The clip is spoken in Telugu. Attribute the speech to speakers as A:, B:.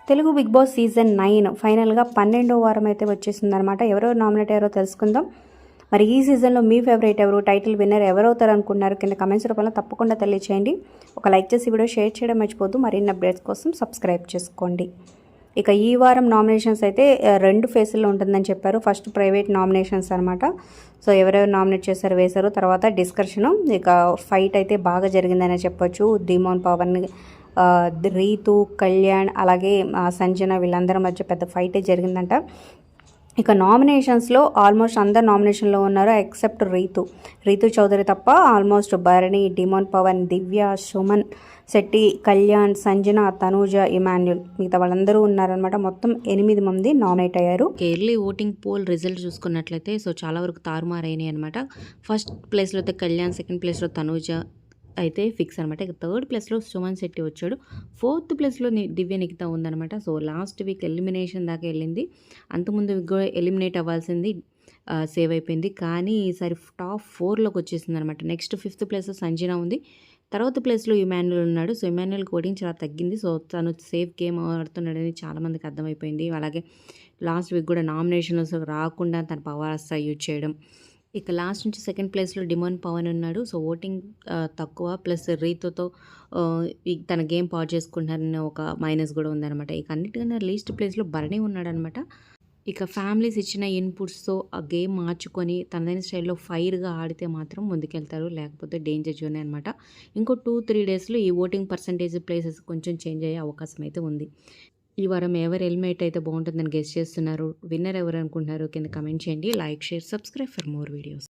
A: తెలుగు బిగ్ బాస్ సీజన్ 9 ఫైనల్గా 12వ వారం అయితే వచ్చేసిందనమాట. ఎవరో నామినేట్ అయ్యారో తెలుసుకుందాం. మరి ఈ సీజన్లో మీ ఫేవరెట్ ఎవరు, టైటిల్ విన్నర్ ఎవరవుతారు అనుకున్నారు కింద కమెంట్స్ రూపంలో తప్పకుండా తెలియచేయండి. ఒక లైక్ చేసి వీడియో షేర్ చేయడం మర్చిపోద్దు. మరిన్ని అప్డేట్స్ కోసం సబ్స్క్రైబ్ చేసుకోండి. ఇక ఈ వారం నామినేషన్స్ అయితే 2 ఫేజ్ల్లో ఉంటుందని చెప్పారు. ఫస్ట్ ప్రైవేట్ నామినేషన్స్ అనమాట. సో ఎవరెవరు నామినేట్ చేశారు వేశారు, తర్వాత డిస్కషను. ఇక ఫైట్ అయితే బాగా జరిగిందనే చెప్పొచ్చు. ధీమోన్ పవన్, రీతు, కళ్యాణ్, అలాగే సంజన వీళ్ళందరి మధ్య పెద్ద ఫైటే జరిగిందంట. ఇక నామినేషన్స్లో ఆల్మోస్ట్ అందరు నామినేషన్లో ఉన్నారు ఎక్సెప్ట్ రీతు చౌదరి తప్ప. ఆల్మోస్ట్ భరణి, డిమోన్ పవన్, దివ్య, సుమన్ శెట్టి, కళ్యాణ్, సంజన, తనూజ, ఇమాన్యుల్ మిగతా వాళ్ళందరూ ఉన్నారనమాట. మొత్తం 8 మంది నామినేట్ అయ్యారు.
B: ఎర్లీ ఓటింగ్ పోల్ రిజల్ట్ చూసుకున్నట్లయితే సో చాలా వరకు తారుమారైనాయి అనమాట. ఫస్ట్ ప్లేస్లో అయితే కళ్యాణ్, సెకండ్ ప్లేస్లో తనూజ అయితే ఫిక్స్ అనమాట. ఇక థర్డ్ ప్లేస్లో సుమన్ శెట్టి వచ్చాడు. ఫోర్త్ ప్లేస్లో దివ్య నిఖిత ఉందనమాట. సో లాస్ట్ వీక్ ఎలిమినేషన్ దాకా వెళ్ళింది. అంతకుముందు వీక్ కూడా ఎలిమినేట్ అవ్వాల్సింది సేవ్ అయిపోయింది. కానీ ఈసారి టాప్ 4లోకి వచ్చేసింది అనమాట. నెక్స్ట్ 5th ప్లేస్లో సంజన ఉంది. తర్వాత ప్లేస్లో ఇమాన్యుల్ ఉన్నాడు. సో ఇమాన్యుల్ కోటింగ్ చాలా తగ్గింది. సో తను సేఫ్ గేమ్ ఆడుతున్నాడని చాలామందికి అర్థమైపోయింది. అలాగే లాస్ట్ వీక్ కూడా నామినేషన్స్ రాకుండా తన పవర్ అస్సా యూజ్ చేయడం. ఇక లాస్ట్ నుంచి సెకండ్ ప్లేస్లో డిమోన్ పవన్ ఉన్నాడు. సో ఓటింగ్ తక్కువ, ప్లస్ రీతుతో తన గేమ్ పాడు చేసుకుంటున్నారని ఒక మైనస్ కూడా ఉందన్నమాట. ఇక అన్నిటికన్నా లీస్ట్ ప్లేస్లో భరణి ఉన్నాడనమాట. ఇక ఫ్యామిలీస్ ఇచ్చిన ఇన్పుట్స్తో ఆ గేమ్ మార్చుకొని తనదైన స్టైల్లో ఫైర్గా ఆడితే మాత్రం ముందుకెళ్తారు, లేకపోతే డేంజర్ జోనే అనమాట. ఇంకో 2-3 డేస్లో ఈ ఓటింగ్ పర్సంటేజ్ ప్లేసెస్ కొంచెం చేంజ్ అయ్యే అవకాశం అయితే ఉంది. ఈ వారం ఎవరు ఎలిమినేట్ అయితే బాగుంటుందని గెస్ చేస్తున్నారు, విన్నర్ ఎవరు అనుకుంటున్నారు కింద కమెంట్ చేయండి. Like, share, subscribe for more videos.